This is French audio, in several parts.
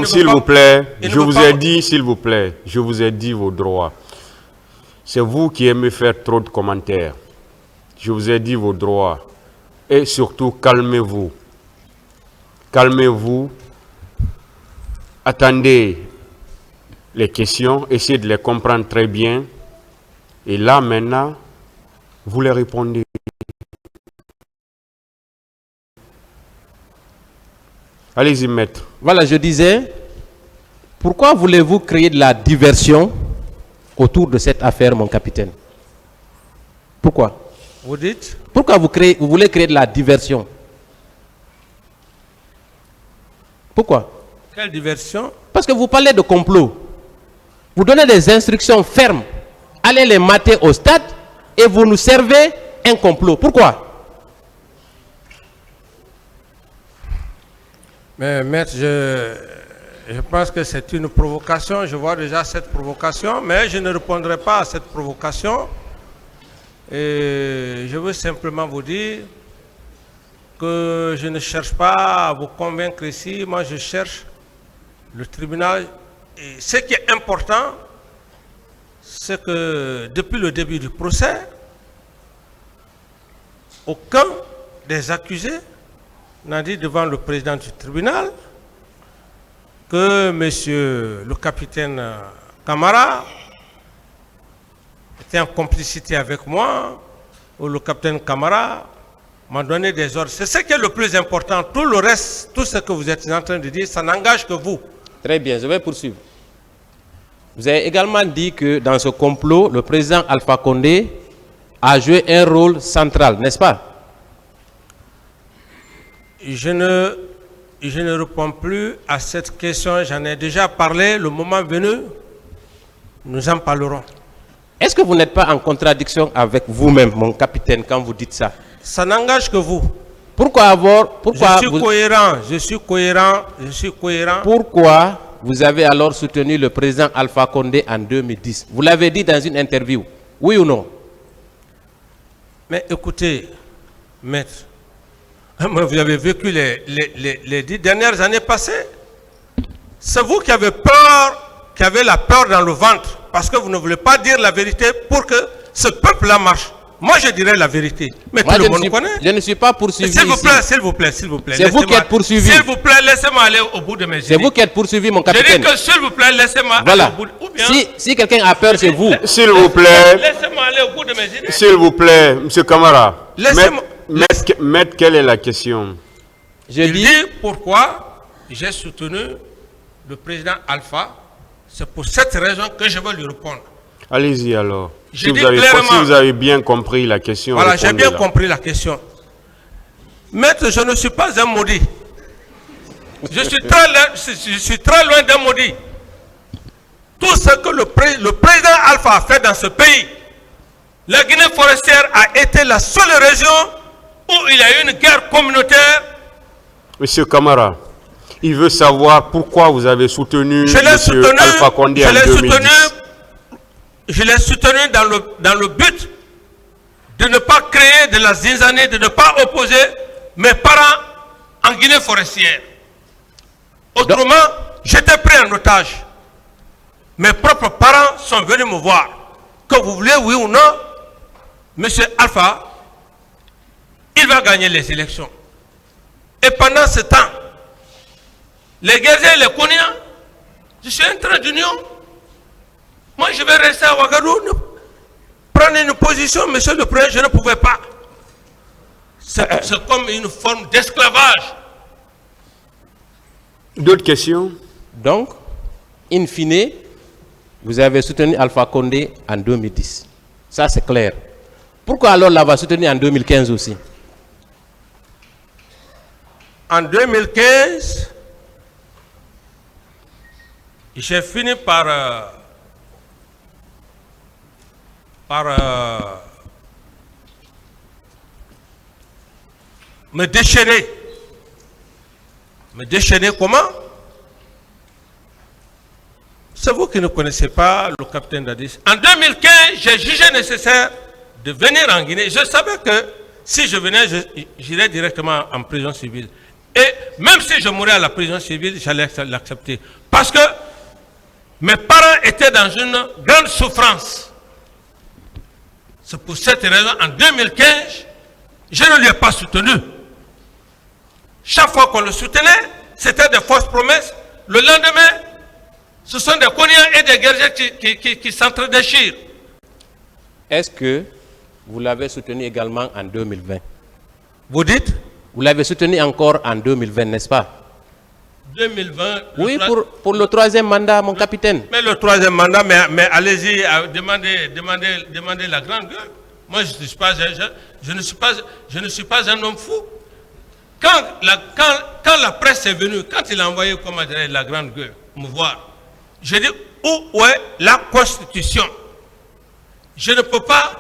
S'il vous plaît, je vous ai dit, s'il vous plaît, je vous ai dit vos droits. C'est vous qui aimez faire trop de commentaires. Je vous ai dit vos droits. Et surtout, calmez-vous. Calmez-vous. Attendez les questions, essayez de les comprendre très bien. Et là, maintenant, vous les répondez. Allez-y, maître. Voilà, je disais, pourquoi voulez-vous créer de la diversion autour de cette affaire, mon capitaine? Pourquoi? Vous dites? Pourquoi vous voulez créer de la diversion? Pourquoi? Quelle diversion? Parce que vous parlez de complot. Vous donnez des instructions fermes. Allez les mater au stade et vous nous servez un complot. Pourquoi? Mais maître, je pense que c'est une provocation. Je vois déjà cette provocation, mais je ne répondrai pas à cette provocation. Et je veux simplement vous dire que je ne cherche pas à vous convaincre ici. Moi, je cherche le tribunal. Et ce qui est important, c'est que depuis le début du procès, aucun des accusés n'a dit devant le président du tribunal que monsieur le capitaine Camara était en complicité avec moi, ou le capitaine Camara m'a donné des ordres. C'est ce qui est le plus important. Tout le reste, tout ce que vous êtes en train de dire, ça n'engage que vous. Très bien, je vais poursuivre. Vous avez également dit que dans ce complot, le président Alpha Condé a joué un rôle central, n'est-ce pas? Je ne réponds plus à cette question. J'en ai déjà parlé. Le moment venu, nous en parlerons. Est-ce que vous n'êtes pas en contradiction avec vous-même, mon capitaine, quand vous dites ça? Ça n'engage que vous. Pourquoi je suis cohérent. Pourquoi vous avez alors soutenu le président Alpha Condé en 2010? Vous l'avez dit dans une interview, oui ou non? Mais écoutez, maître, vous avez vécu les 10 dernières années passées. C'est vous qui avez peur, qui avez la peur dans le ventre, parce que vous ne voulez pas dire la vérité pour que ce peuple-là marche. Moi, je dirais la vérité. Mais moi, tout le monde connaît. Je ne suis pas poursuivi. S'il vous plaît, s'il vous plaît, s'il vous plaît. C'est vous qui êtes poursuivi. S'il vous plaît, laissez-moi aller au bout de mes idées. C'est vous qui êtes poursuivi, mon capitaine. Je dis que s'il vous plaît, laissez-moi aller au bout de... Ou bien, si quelqu'un a peur, c'est vous. S'il vous plaît. Laissez-moi aller au bout de mes idées. S'il vous plaît, monsieur Camara. Laissez-moi... Maître, quelle est la question? Je dis pourquoi j'ai soutenu le président Alpha. C'est pour cette raison que je veux lui répondre. Allez-y alors. Si vous avez bien compris la question. Voilà, j'ai bien compris la question. Maître, je ne suis pas un maudit. Je suis très loin d'un maudit. Tout ce que le président Alpha a fait dans ce pays, la Guinée forestière a été la seule région où il y a eu une guerre communautaire. Monsieur Camara, il veut savoir pourquoi vous avez soutenu monsieur Alpha Condé en 2010. Je l'ai soutenu dans le but de ne pas créer de la zinzanie, de ne pas opposer mes parents en Guinée forestière. Autrement, j'étais pris en otage. Mes propres parents sont venus me voir. Que vous voulez, oui ou non, monsieur Alpha, il va gagner les élections. Et pendant ce temps, les Guerriers et les Kounia, je suis un train d'union. Moi, je vais rester à Ouagadougou, prendre une position, monsieur le président, je ne pouvais pas. C'est comme une forme d'esclavage. D'autres questions? Donc, in fine, vous avez soutenu Alpha Condé en 2010. Ça, c'est clair. Pourquoi alors l'avoir soutenu en 2015 aussi? En 2015, j'ai fini par me déchaîner. Me déchaîner comment? C'est vous qui ne connaissez pas le capitaine Dadis. En 2015, j'ai jugé nécessaire de venir en Guinée. Je savais que si je venais, j'irais directement en prison civile. Et même si je mourais à la prison civile, j'allais l'accepter. Parce que mes parents étaient dans une grande souffrance. C'est pour cette raison, en 2015, je ne lui ai pas soutenu. Chaque fois qu'on le soutenait, c'était des fausses promesses. Le lendemain, ce sont des cognats et des guerriers qui s'entredéchirent. Est-ce que vous l'avez soutenu également en 2020? Vous dites? Vous l'avez soutenu encore en 2020, n'est-ce pas? 2020. Oui, pour le troisième mandat, mon capitaine. Mais le troisième mandat, mais allez-y, demandez la grande gueule. Moi, je ne suis pas un homme fou. Quand la presse est venue, quand il a envoyé, comment dire, la grande gueule, me voir, j'ai dit, où est la Constitution? Je ne peux pas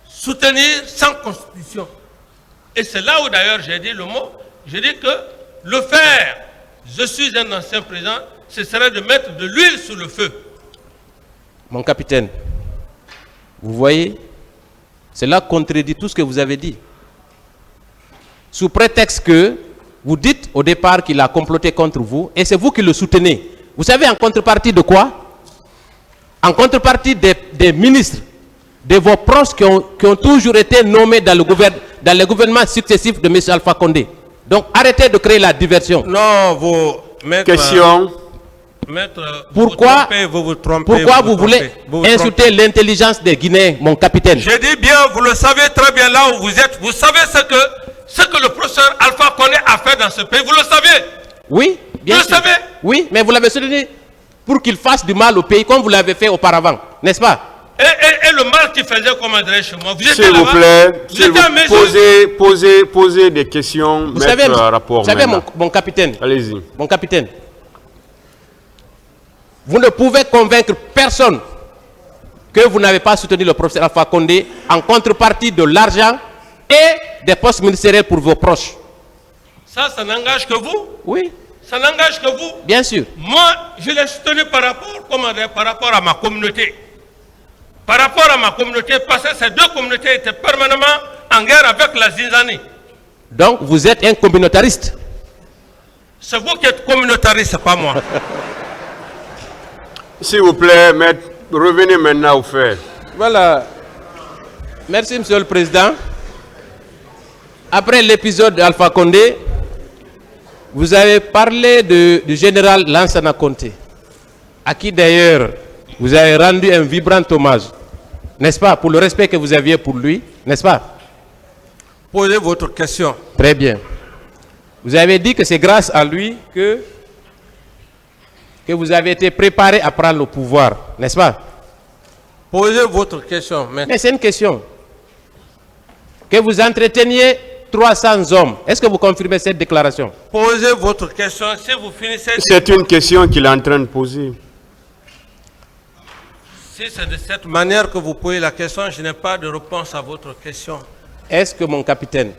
soutenir sans Constitution. Et c'est là où d'ailleurs j'ai dit le mot, j'ai dit que le faire, je suis un ancien président, ce serait de mettre de l'huile sur le feu. Mon capitaine, vous voyez, cela contredit tout ce que vous avez dit. Sous prétexte que vous dites au départ qu'il a comploté contre vous, et c'est vous qui le soutenez. Vous savez en contrepartie de quoi? En contrepartie des ministres, de vos proches qui ont toujours été nommés dans les gouvernements successifs de M. Alpha Condé. Donc arrêtez de créer la diversion. Non, vous... Maître, Question. Maître, Pourquoi vous trompez, pourquoi vous voulez insulter l'intelligence des Guinéens, mon capitaine? Je dis bien, vous le savez très bien là où vous êtes. Vous savez ce que le professeur Alpha Condé a fait dans ce pays. Vous le savez? Oui, bien sûr. Vous le savez? Oui, mais vous l'avez soutenu pour qu'il fasse du mal au pays comme vous l'avez fait auparavant, n'est-ce pas? Et le mal qu'il faisait, comment dirais-je chez moi? S'il vous plaît, posez des questions. Vous savez, mon capitaine. Allez-y. Mon capitaine, vous ne pouvez convaincre personne que vous n'avez pas soutenu le professeur Alpha Condé en contrepartie de l'argent et des postes ministériels pour vos proches. Ça n'engage que vous? Oui. Ça n'engage que vous? Bien sûr. Moi, je l'ai soutenu par rapport à ma communauté. Par rapport à ma communauté, parce que ces deux communautés étaient permanemment en guerre avec la Zinzanie. Donc, vous êtes un communautariste? C'est vous qui êtes communautariste, pas moi. S'il vous plaît, maître, revenez maintenant au fait. Voilà. Merci, Monsieur le Président. Après l'épisode d'Alpha Condé, vous avez parlé du général Lansana Conté, à qui d'ailleurs vous avez rendu un vibrant hommage, n'est-ce pas, pour le respect que vous aviez pour lui, n'est-ce pas? Posez votre question. Très bien. Vous avez dit que c'est grâce à lui que vous avez été préparé à prendre le pouvoir, n'est-ce pas? Posez votre question. Mais c'est une question. Que vous entreteniez 300 hommes. Est-ce que vous confirmez cette déclaration? Posez votre question. Si vous finissez... C'est une question qu'il est en train de poser. Si c'est de cette manière que vous posez la question, je n'ai pas de réponse à votre question. Est-ce que, mon capitaine,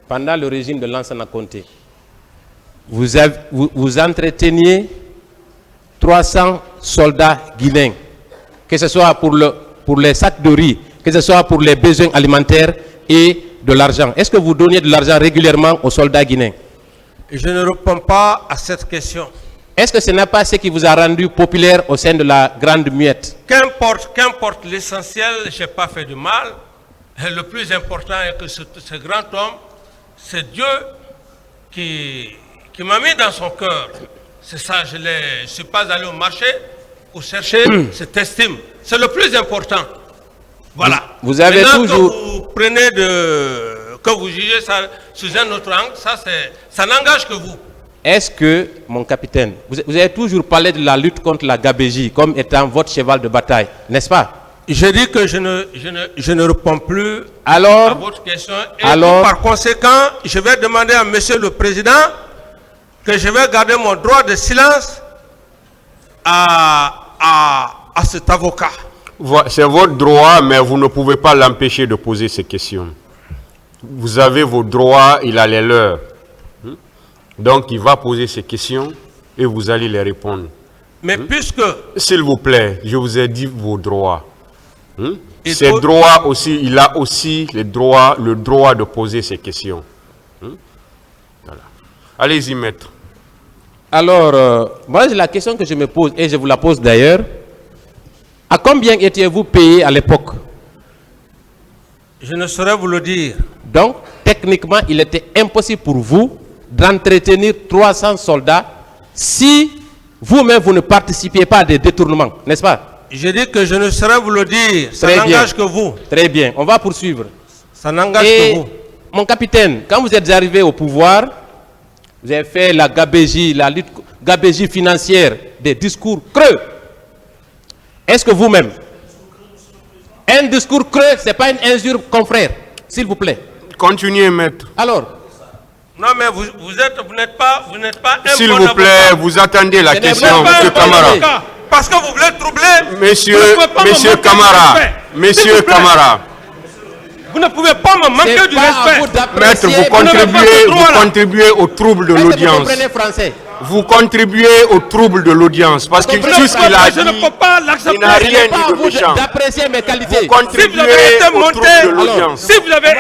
pendant le régime de Lansana Conté, vous entreteniez 300 soldats guinéens, que ce soit pour les sacs de riz, que ce soit pour les besoins alimentaires et de l'argent? Est-ce que vous donniez de l'argent régulièrement aux soldats guinéens? Je ne réponds pas à cette question. Est-ce que ce n'est pas ce qui vous a rendu populaire au sein de la Grande Muette? Qu'importe l'essentiel, je n'ai pas fait de mal. Et le plus important est que ce grand homme, c'est Dieu qui m'a mis dans son cœur. C'est ça, je ne suis pas allé au marché pour chercher cette estime. C'est le plus important. Voilà. Vous avez maintenant, toujours... que vous prenez que vous jugez ça sous un autre angle, ça n'engage que vous. Est-ce que, mon capitaine, vous avez toujours parlé de la lutte contre la gabégie comme étant votre cheval de bataille, n'est-ce pas? Je dis que je ne réponds plus à votre question. Et par conséquent, je vais demander à Monsieur le Président que je vais garder mon droit de silence à cet avocat. C'est votre droit, mais vous ne pouvez pas l'empêcher de poser ces questions. Vous avez vos droits, il a les leurs. Donc, il va poser ces questions et vous allez les répondre. Mais puisque... S'il vous plaît, je vous ai dit vos droits. Ces droits aussi, il a aussi le droit de poser ces questions. Allez-y, maître. Alors, moi, la question que je me pose, et je vous la pose d'ailleurs, à combien étiez-vous payé à l'époque? Je ne saurais vous le dire. Donc, techniquement, il était impossible pour vous d'entretenir 300 soldats si vous-même vous ne participiez pas à des détournements, n'est-ce pas? Je dis que je ne saurais vous le dire. Ça Très bien. n'engage que vous. Très bien, on va poursuivre. Ça n'engage Et que vous. mon capitaine, quand vous êtes arrivé au pouvoir, vous avez fait la gabégie, la lutte gabégie financière, des discours creux. Est-ce que vous-même, un discours creux, ce n'est pas une injure, confrère, s'il vous plaît? Continuez, maître. Alors, Non, mais vous n'êtes pas un S'il bon vous plaît, avocat. vous attendez la Ce n'est question, pas un monsieur bon Camara. avocat. Parce que vous voulez troubler. Monsieur, vous ne pouvez pas me monsieur manquer de Camara, respect. monsieur S'il vous plaît. Camara, Vous ne pouvez pas me manquer c'est du pas à vous respect. maître, d'apprécier. vous contribuez au trouble de Est-ce que vous l'audience. comprenez français? Vous contribuez au trouble de l'audience parce que Vous tout ce comprenez qu'il a Je ne dit, peux pas il l'accepter. n'a Ce rien n'est pas à dit de vous méchant. d'apprécier mes qualités. Vous contribuez Si vous avez été au monté, trouble de l'audience. Si vous avez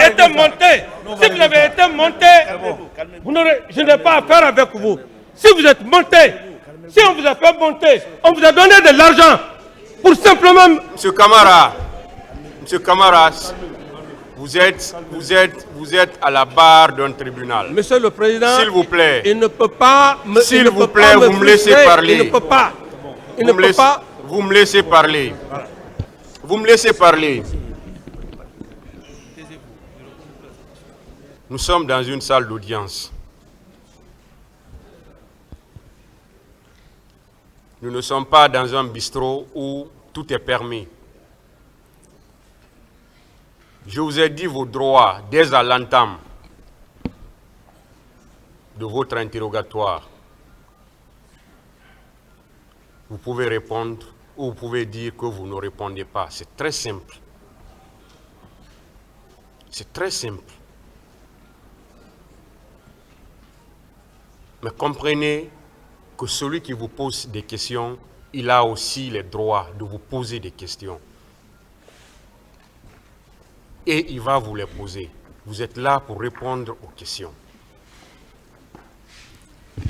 été monté, je n'ai pas affaire avec vous. Si vous êtes monté, si on vous a fait monter, on vous a donné de l'argent pour simplement... Monsieur Camara, vous êtes à la barre d'un tribunal. Monsieur le Président, S'il vous plaît. il ne peut pas me... S'il il ne vous peut plaît, pas me vous me laissez frustrer. parler. Il ne peut pas. Il ne Vous me peut laissez- pas. Vous me laissez parler. Vous me laissez parler. Nous sommes dans une salle d'audience. Nous ne sommes pas dans un bistrot où tout est permis. Je vous ai dit vos droits dès à l'entame de votre interrogatoire. Vous pouvez répondre ou vous pouvez dire que vous ne répondez pas. C'est très simple. C'est très simple. Mais comprenez que celui qui vous pose des questions, il a aussi le droit de vous poser des questions. Et il va vous les poser. Vous êtes là pour répondre aux questions.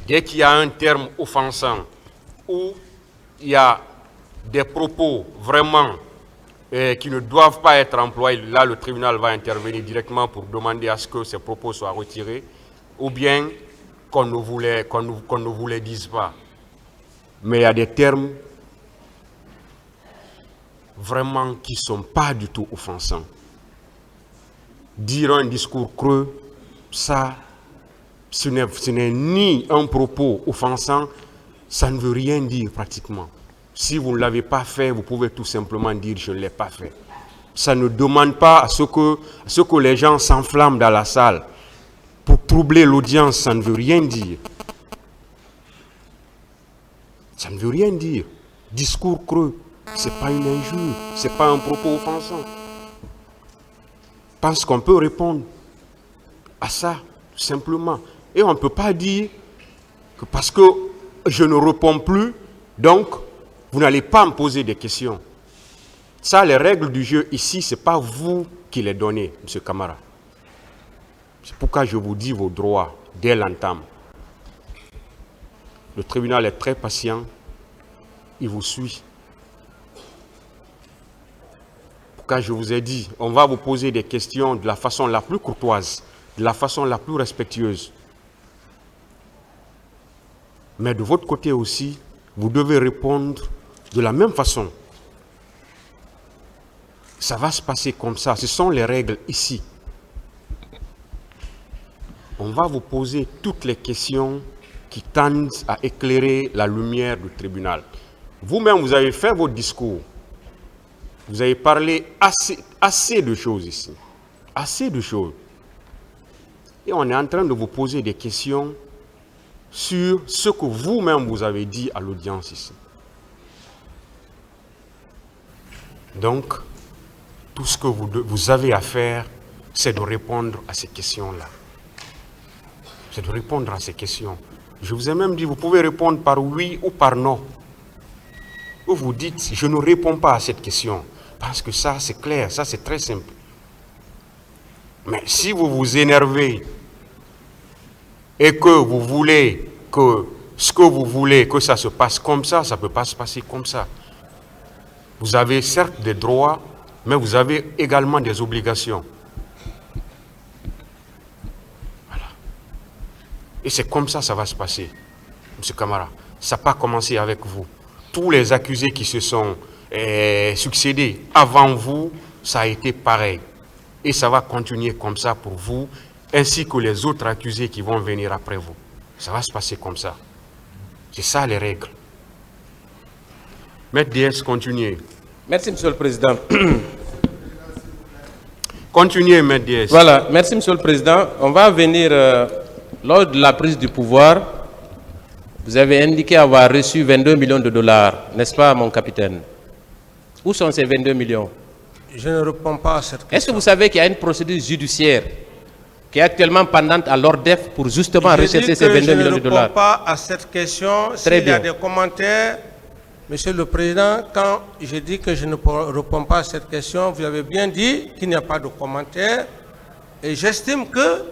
Dès qu'il y a un terme offensant ou il y a des propos vraiment qui ne doivent pas être employés, là le tribunal va intervenir directement pour demander à ce que ces propos soient retirés, ou bien qu'on ne vous les dise pas. Mais il y a des termes vraiment qui ne sont pas du tout offensants. Dire un discours creux, ça, ce n'est ni un propos offensant, ça ne veut rien dire pratiquement. Si vous ne l'avez pas fait, vous pouvez tout simplement dire « je ne l'ai pas fait ». Ça ne demande pas à ce que les gens s'enflamment dans la salle. Pour troubler l'audience, ça ne veut rien dire. Ça ne veut rien dire. Discours creux, ce n'est pas une injure, ce n'est pas un propos offensant. Je pense qu'on peut répondre à ça, simplement. Et on ne peut pas dire que parce que je ne réponds plus, donc vous n'allez pas me poser des questions. Ça, les règles du jeu ici, ce n'est pas vous qui les donnez, M. Camara. C'est pourquoi je vous dis vos droits dès l'entame. Le tribunal est très patient, il vous suit. Pourquoi je vous ai dit, on va vous poser des questions de la façon la plus courtoise, de la façon la plus respectueuse. Mais de votre côté aussi, vous devez répondre de la même façon. Ça va se passer comme ça, ce sont les règles ici. On va vous poser toutes les questions qui tendent à éclairer la lumière du tribunal. Vous-même, vous avez fait votre discours. Vous avez parlé assez de choses ici. Assez de choses. Et on est en train de vous poser des questions sur ce que vous-même vous avez dit à l'audience ici. Donc, tout ce que vous avez à faire, c'est de répondre à ces questions-là. C'est de répondre à ces questions. Je vous ai même dit, vous pouvez répondre par oui ou par non. Ou vous dites, je ne réponds pas à cette question. Parce que ça, c'est clair, ça, c'est très simple. Mais si vous vous énervez et que vous voulez que ce que vous voulez que ça se passe comme ça ne peut pas se passer comme ça. Vous avez certes des droits, mais vous avez également des obligations. Voilà. Et c'est comme ça que ça va se passer, M. Camara. Ça n'a pas commencé avec vous. Tous les accusés qui se sont succédés avant vous, ça a été pareil. Et ça va continuer comme ça pour vous, ainsi que les autres accusés qui vont venir après vous. Ça va se passer comme ça. C'est ça les règles. Maître DS, continuez. Merci, Monsieur le Président. Continuez, Maître DS. Voilà, merci, Monsieur le Président. On va venir, lors de la prise du pouvoir, vous avez indiqué avoir reçu 22 millions de dollars, n'est-ce pas, mon capitaine? Où sont ces 22 millions? Je ne réponds pas à cette question. Est-ce que vous savez qu'il y a une procédure judiciaire qui est actuellement pendante à l'ORDEF pour justement rechercher ces 22 millions de dollars? Je ne réponds pas à cette question. S'il y a des commentaires, Monsieur le Président, quand je dis que je ne réponds pas à cette question, vous avez bien dit qu'il n'y a pas de commentaires. Et j'estime que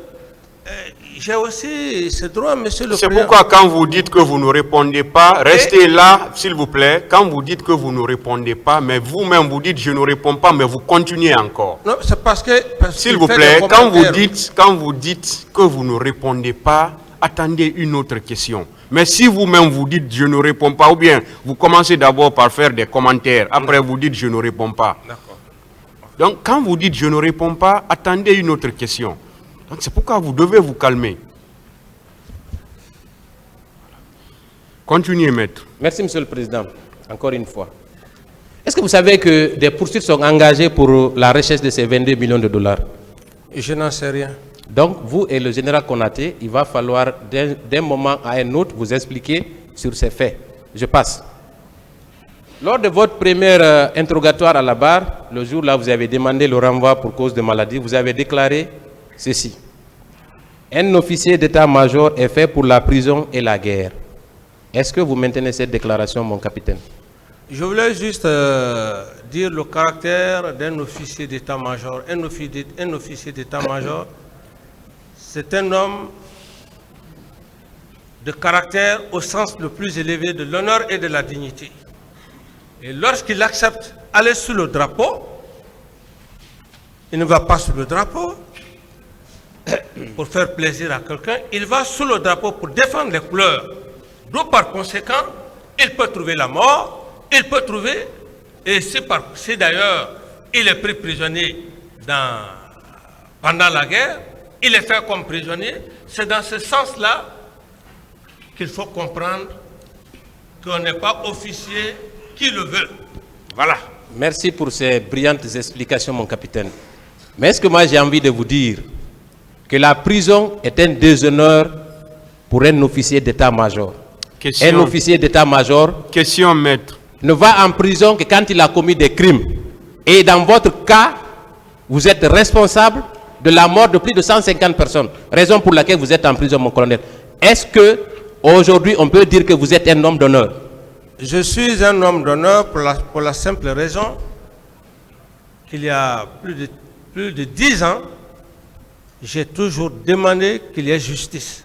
j'ai aussi ce droit, Monsieur le Président. C'est pourquoi quand vous dites que vous ne répondez pas, restez là, s'il vous plaît. Quand vous dites que vous ne répondez pas, mais vous-même vous dites je ne réponds pas, mais vous continuez encore. Non, c'est parce que... S'il vous plaît, quand vous dites que vous ne répondez pas, attendez une autre question. Mais si vous-même vous dites je ne réponds pas, ou bien vous commencez d'abord par faire des commentaires, après vous dites je ne réponds pas. D'accord. Donc quand vous dites je ne réponds pas, attendez une autre question. Donc c'est pourquoi vous devez vous calmer. Continuez, maître. Merci, Monsieur le Président. Encore une fois. Est-ce que vous savez que des poursuites sont engagées pour la recherche de ces 22 millions de dollars? Je n'en sais rien. Donc, vous et le général Konaté, il va falloir d'un moment à un autre vous expliquer sur ces faits. Je passe. Lors de votre premier interrogatoire à la barre, le jour-là, vous avez demandé le renvoi pour cause de maladie, vous avez déclaré ceci. Un officier d'état-major est fait pour la prison et la guerre. Est-ce que vous maintenez cette déclaration, mon capitaine? Je voulais juste dire le caractère d'un officier d'état-major. Un officier d'état-major, c'est un homme de caractère au sens le plus élevé de l'honneur et de la dignité. Et lorsqu'il accepte aller sous le drapeau, il ne va pas sous le drapeau pour faire plaisir à quelqu'un, il va sous le drapeau pour défendre les couleurs. Donc par conséquent, il peut trouver la mort, il peut trouver, et si d'ailleurs il est pris prisonnier pendant la guerre, il est fait comme prisonnier, c'est dans ce sens-là qu'il faut comprendre qu'on n'est pas officier qui le veut. Voilà. Merci pour ces brillantes explications, mon capitaine. Mais est-ce que moi j'ai envie de vous dire que la prison est un déshonneur pour un officier d'état-major? Un officier d'état-major maître, ne va en prison que quand il a commis des crimes. Et dans votre cas, vous êtes responsable de la mort de plus de 150 personnes. Raison pour laquelle vous êtes en prison, mon colonel. Est-ce que aujourd'hui on peut dire que vous êtes un homme d'honneur? Je suis un homme d'honneur pour la simple raison qu'il y a plus de 10 ans, j'ai toujours demandé qu'il y ait justice.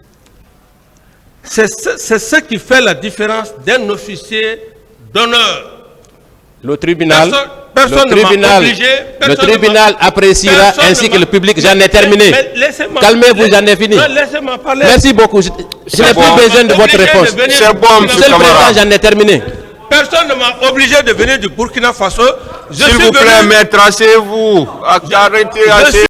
C'est ce qui fait la différence d'un officier d'honneur. Le tribunal, personne le tribunal appréciera ainsi que le public. J'en ai terminé. Calmez-vous, j'en ai fini. Laissez-moi parler. Merci beaucoup. Je n'ai plus besoin de votre réponse. C'est bon, Monsieur le Président, j'en ai terminé. Personne ne m'a obligé de venir du Burkina Faso. S'il vous plaît, maître, asseyez-vous. Arrêtez.